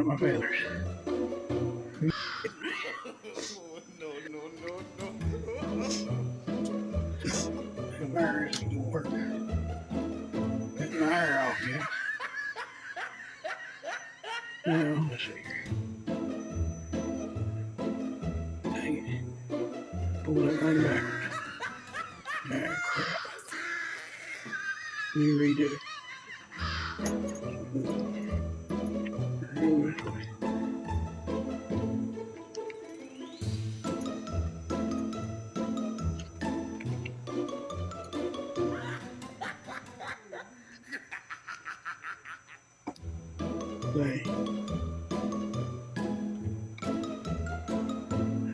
up my feathers. No. The wire isn't gonna work. Getting the hair off yet. Now, let's see here. Dang it. Pull that thing backwards. Ah, crap. Let me redo it. Go this way. Say,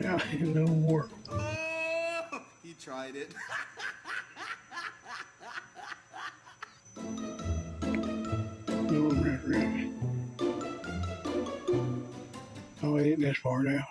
how in the world? Oh, he tried it. No, I'm not ready. Oh, it ain't this far down.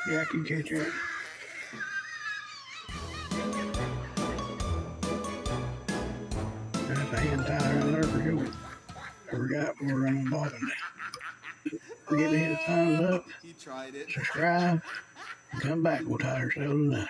Yeah, I can catch it. That's a hand tie right there for sure. I forgot we were running bobbing now. Forget to hit the thumbs up, He tried it. subscribe, and come back. We'll tie ourselves another.